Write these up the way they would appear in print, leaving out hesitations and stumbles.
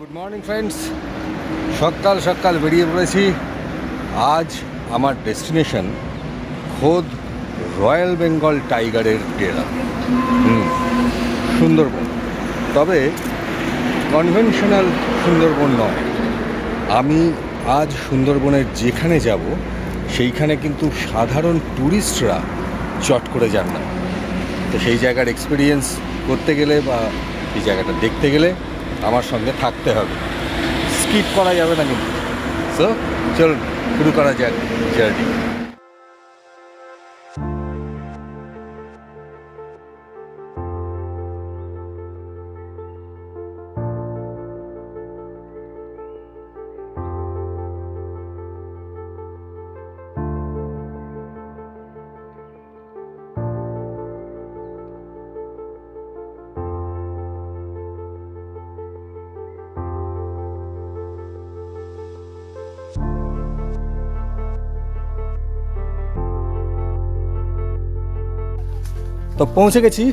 Good morning friends, সকাল সকাল বেরিয়ে পড়েছি। আজ আমার ডেস্টিনেশন খোদ রয়্যাল বেঙ্গল টাইগারের ডেরা সুন্দরবন। তবে কনভেনশনাল সুন্দরবন নয়। আমি আজ সুন্দরবনের যেখানে যাব সেইখানে কিন্তু সাধারণ ট্যুরিস্টরা চট করে যান না। তো সেই জায়গার এক্সপিরিয়েন্স করতে গেলে বা এই জায়গাটা দেখতে গেলে আমার সঙ্গে থাকতে হবে, স্কিপ করা যাবে না কিন্তু। সো চলুন শুরু করা যাক জার্নি। তো পৌঁছে গেছি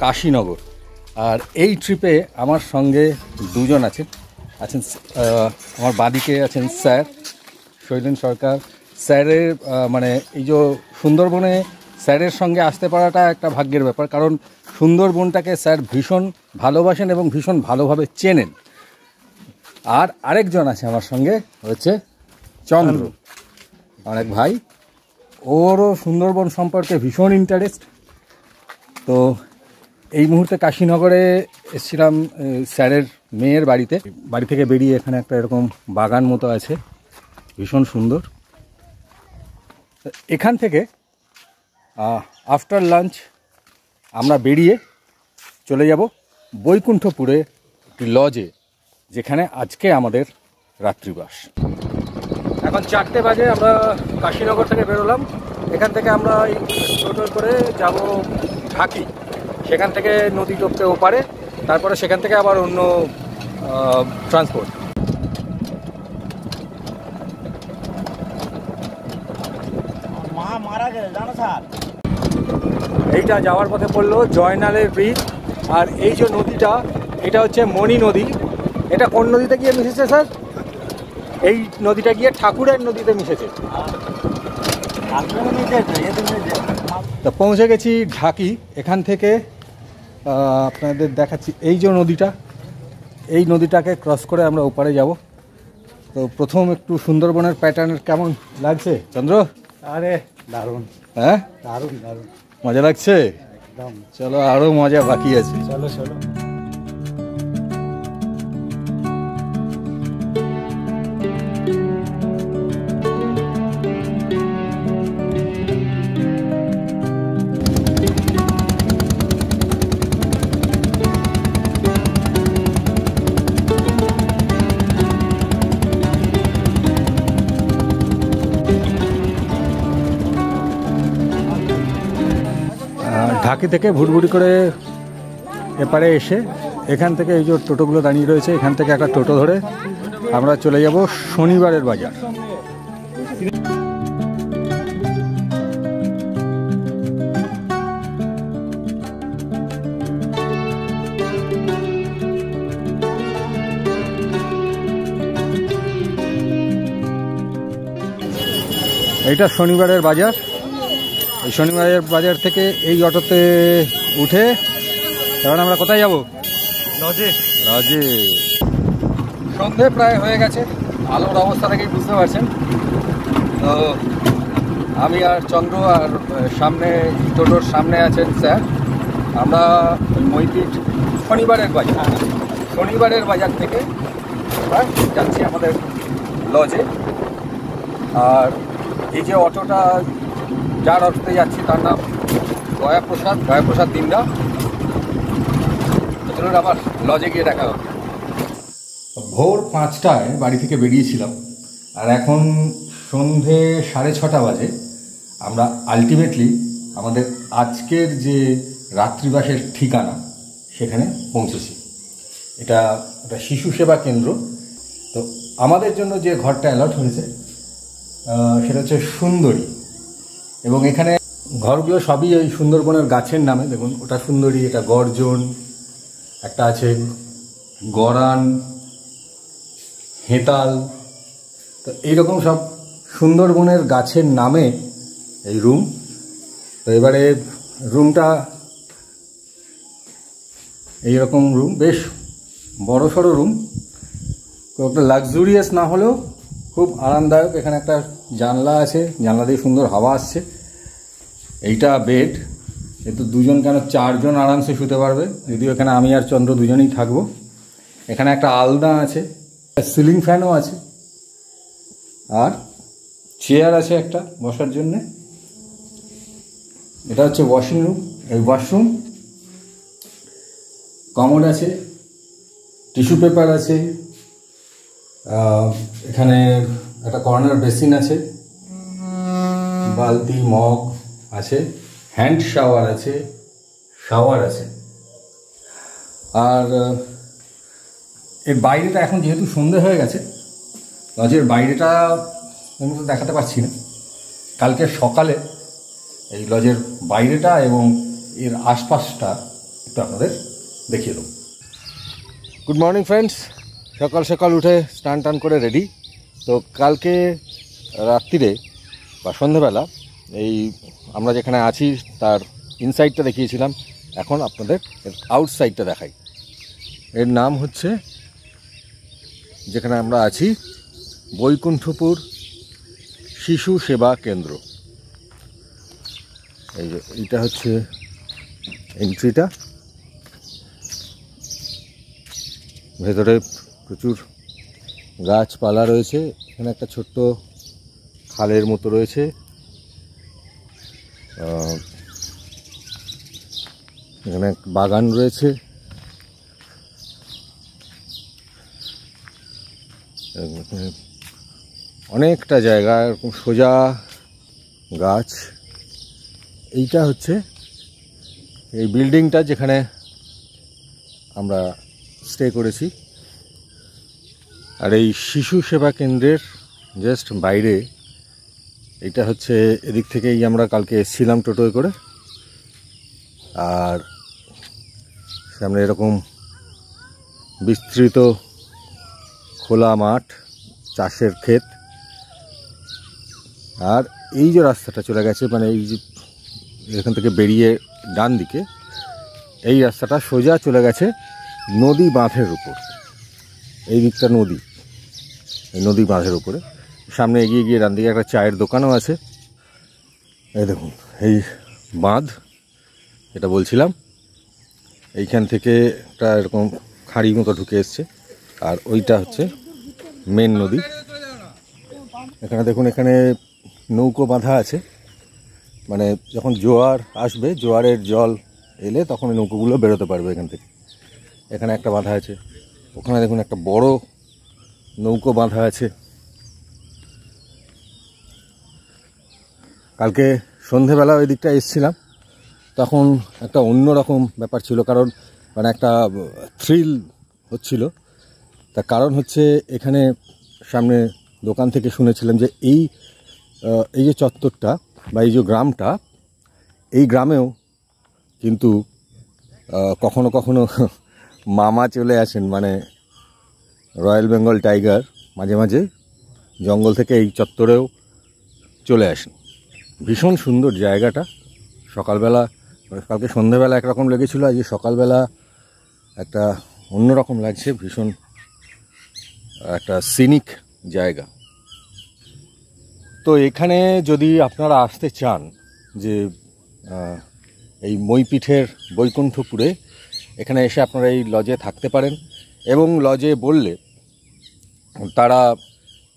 কাশীনগর। আর এই ট্রিপে আমার সঙ্গে দুজন আছেন আমার বাঁদিকে আছেন স্যার শৈলেন সরকার। স্যারের মানে এই যে সুন্দরবনে স্যারের সঙ্গে আসতে পারাটা একটা ভাগ্যের ব্যাপার, কারণ সুন্দরবনটাকে স্যার ভীষণ ভালোবাসেন এবং ভীষণ ভালোভাবে চেনেন। আর আরেকজন আছে আমার সঙ্গে, হচ্ছে চন্দ্র, অনেক ভাই, ওরও সুন্দরবন সম্পর্কে ভীষণ ইন্টারেস্ট। তো এই মুহূর্তে কাশীনগরে এসেছিলাম স্যারের মেয়ের বাড়িতে। বাড়ি থেকে বেরিয়ে এখানে একটা এরকম বাগান মতো আছে, ভীষণ সুন্দর। এখান থেকে আফটার লাঞ্চ আমরা বেরিয়ে চলে যাব বৈকুণ্ঠপুরে একটি লজে, যেখানে আজকে আমাদের রাত্রিবাস। এখন 4টে বাজে, আমরা কাশীনগর থেকে বেরোলাম। এখান থেকে আমরা টোটো করে যাব ঢাকি, সেখান থেকে নদী টপকে ওপারে, তারপরে সেখান থেকে আবার অন্য ট্রান্সপোর্ট। এইটা যাওয়ার পথে পড়লো জয়নালের ব্রিজ। আর এই যে নদীটা, এটা হচ্ছে মণি নদী। এটা কোন নদীতে গিয়ে মিশেছে স্যার? এই নদীটা গিয়ে ঠাকুরের নদীতে মিশেছে। তো পৌঁছে গেছি ঢাকি। এখান থেকে আপনাদের দেখাচ্ছি এই যে নদীটা, এই নদীটাকে ক্রস করে আমরা ওপারে যাব। তো প্রথম একটু সুন্দরবনের প্যাটার্নের কেমন লাগছে চন্দ্র? আরে দারুণ, হ্যাঁ দারুণ দারুণ, মজা লাগছে একদম। চলো, আরও মজা বাকি আছে। চলো চলো। ঢাকি থেকে ভুটভুটি করে এপারে এসে এখান থেকে এই যে টোটোগুলো দাঁড়িয়ে রয়েছে, এখান থেকে একটা টোটো ধরে আমরা চলে যাব শনিবারের বাজার। এইটা শনিবারের বাজার। এই শনিবারের বাজার থেকে এই অটোতে উঠে এবার আমরা কোথায় যাব? লজে। লজে। সন্ধে প্রায় হয়ে গেছে, আলোর অবস্থা থেকেই বুঝতে পারছেন। তো আমি আর চন্দ্র আর সামনে টোটোর সামনে আছেন স্যার। আমরা মৈপিট শনিবারের বাজার থেকে যাচ্ছি আমাদের লজে। আর এই যে অটোটা যার অটোতে যাচ্ছি তার নাম গয়াপ্রসাদ দিন্দা। চলুন আবার লজে গিয়ে দেখা হবে। ভোর 5টায় বাড়ি থেকে বেরিয়েছিলাম, আর এখন সন্ধে 6:30 বাজে। আমরা আলটিমেটলি আমাদের আজকের যে রাত্রিবাসের ঠিকানা সেখানে পৌঁছেছি। এটা একটা শিশু সেবা কেন্দ্র। তো আমাদের জন্য যে ঘরটা অ্যালট হয়েছে সেটা হচ্ছে সুন্দরী, এবং এখানে ঘরগুলো সবই ওই সুন্দরবনের গাছের নামে। দেখুন, ওটা সুন্দরী, এটা গর্জন, একটা আছে গরান, হেতাল, তো এইরকম সব সুন্দরবনের গাছের নামে এই রুম। তো এবারে রুমটা এইরকম রুম, বেশ বড় সড়ো রুম, খুব একটা লাক্সুরিয়াস না হলেও খুব আরামদায়ক। এখানে একটা জানলা আছে, জানলা দিয়ে সুন্দর হাওয়া আসছে। এইটা বেড, এতো দুজন কেন 4 জন আরামসে শুতে পারবে, যদিও এখানে আমি আর চন্দ্র দুজনেই থাকবো। এখানে একটা আলনা আছে, সিলিং ফ্যানও আছে, আর চেয়ার আছে একটা বসার জন্যে। এটা হচ্ছে ওয়াশিং রুম, এই ওয়াশরুম, কমোড আছে, টিস্যু পেপার আছে, এখানে একটা কর্নার বেসিন আছে, বালতি মগ আছে, হ্যান্ড শাওয়ার আছে, আর এর বাইরেটা এখন যেহেতু সন্ধে হয়ে গেছে, লজের বাইরেটা আমি তো দেখাতে পারছি না। কালকে সকালে এই লজের বাইরেটা এবং এর আশপাশটা একটু আপনাদের দেখিয়ে দেবো। গুড মর্নিং ফ্রেন্ডস, সকাল সকাল উঠে স্নান টান করে রেডি। তো কালকে রাত্রিরে বা সন্ধেবেলা এই আমরা যেখানে আছি তার ইনসাইডটা দেখিয়েছিলাম, এখন আপনাদের এর আউটসাইডটা দেখাই। এর নাম হচ্ছে, যেখানে আমরা আছি, বৈকুণ্ঠপুর শিশু সেবা কেন্দ্র। এই যে এইটা হচ্ছে এন্ট্রিটা, ভেতরে প্রচুর গাছপালা রয়েছে। এখানে একটা ছোট্ট খালের মতো রয়েছে, এখানে বাগান রয়েছে, অনেকটা জায়গা এরকম সোজা গাছ। এইটা হচ্ছে এই বিল্ডিংটা যেখানে আমরা স্টে করেছি। আর এই শিশু সেবা কেন্দ্রের জাস্ট বাইরে, এটা হচ্ছে এদিক থেকেই আমরা কালকে এসেছিলাম টোটোয় করে। আর সামনে এরকম বিস্তৃত খোলা মাঠ, চাষের ক্ষেত। আর এই যে রাস্তাটা চলে গেছে, মানে এই যে এখান থেকে বেরিয়ে ডান দিকে এই রাস্তাটা সোজা চলে গেছে নদী বাঁধের উপর। এই দিকটা নদী, এই নদী বাঁধের উপরে। সামনে এগিয়ে গিয়ে ডান দিকে একটা চায়ের দোকানও আছে। এই দেখুন এই বাঁধ, এটা বলছিলাম, এইখান থেকে একটা এরকম খাঁড়ি মতো ঢুকে এসছে। আর ওইটা হচ্ছে মেন নদী। এখানে দেখুন, এখানে নৌকো বাঁধা আছে, মানে যখন জোয়ার আসবে, জোয়ারের জল এলে তখন এই নৌকোগুলো বেরোতে পারবে এখান থেকে। এখানে একটা বাঁধা আছে, ওখানে দেখুন একটা বড় নৌকো বাঁধা আছে। কালকে সন্ধেবেলা ওই দিকটা এসেছিলাম, তখন একটা অন্যরকম ব্যাপার ছিল, কারণ মানে একটা থ্রিল হচ্ছিল। তার কারণ হচ্ছে, এখানে সামনে দোকান থেকে শুনেছিলাম যে এই যে চত্বরটা বা এই যে গ্রামটা, এই গ্রামেও কিন্তু কখনো কখনো মামা চলে আসেন, মানে রয়্যাল বেঙ্গল টাইগার মাঝে মাঝে জঙ্গল থেকে এই চত্বরেও চলে আসেন। ভীষণ সুন্দর জায়গাটা। সকালবেলা, কালকে সন্ধ্যেবেলা একরকম লেগেছিল, আজকে সকালবেলা একটা অন্যরকম লাগছে। ভীষণ একটা সিনিক জায়গা। তো এখানে যদি আপনারা আসতে চান, যে এই মইপিঠের বৈকুণ্ঠপুরে, এখানে এসে আপনারা এই লজে থাকতে পারেন। এবং লজে বললে তারা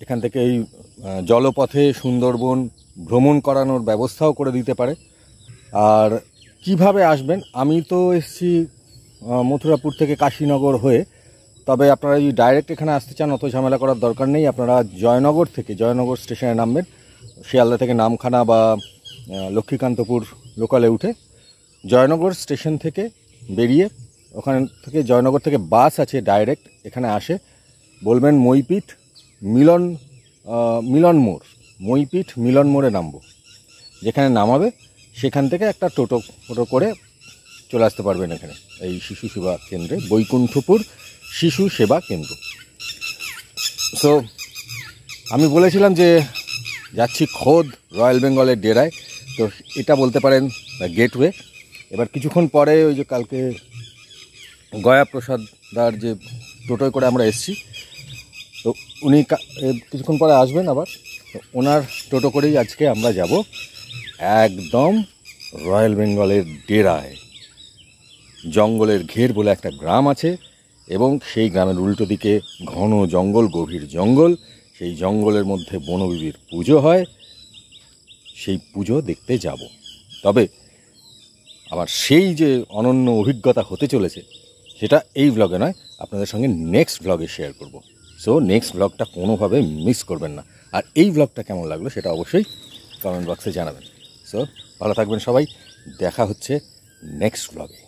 এখান থেকে এই জলপথে সুন্দরবন ভ্রমণ করানোর ব্যবস্থাও করে দিতে পারে। আর কিভাবে আসবেন, আমি তো এসেছি মথুরাপুর থেকে কাশীনগর হয়ে। তবে আপনারা যদি ডাইরেক্ট এখানে আসতে চান, অত ঝামেলা করার দরকার নেই। আপনারা জয়নগর থেকে, জয়নগর স্টেশনে নামবেন, শিয়ালদা থেকে নামখানা বা লক্ষ্মীকান্তপুর লোকালে উঠে জয়নগর স্টেশন থেকে বেরিয়ে, ওখান থেকে জয়নগর থেকে বাস আছে ডাইরেক্ট এখানে আসে। বলবেন মইপিঠ মিলন মোড়, মইপিঠ মিলন মোড়ে নামবো। যেখানে নামাবে সেখান থেকে একটা টোটো করে চলে আসতে পারবেন এখানে, এই শিশু সেবা কেন্দ্রে, বৈকুণ্ঠপুর শিশু সেবা কেন্দ্র। সো আমি বলেছিলাম যে যাচ্ছি খোদ রয়্যাল বেঙ্গলের ডেরায়, তো এটা বলতে পারেন গেটওয়ে। এবার কিছুক্ষণ পরে ওই যে কালকে গয়া প্রসাদ দার যে টোটোয় করে আমরা এসেছি, তো উনি কিছুক্ষণ পরে আসবেন আবার, তো ওনার টোটো করেই আজকে আমরা যাব একদম রয়্যাল বেঙ্গলের ডেরায়। জঙ্গলের ঘের বলে একটা গ্রাম আছে এবং সেই গ্রামের উল্টো দিকে ঘন জঙ্গল, গভীর জঙ্গল। সেই জঙ্গলের মধ্যে বনবিবির পুজো হয়, সেই পুজো দেখতে যাব। তবে আমার সেই যে অনন্য অভিজ্ঞতা হতে চলেছে সেটা এই ব্লগে নয়, আপনাদের সঙ্গে নেক্সট ব্লগে শেয়ার করব। সো নেক্সট ব্লগটা কোনোভাবে মিস করবেন না। আর এই ব্লগটা কেমন লাগলো সেটা অবশ্যই কমেন্ট বক্সে জানাবেন। সো ভালো থাকবেন সবাই, দেখা হচ্ছে নেক্সট ব্লগে।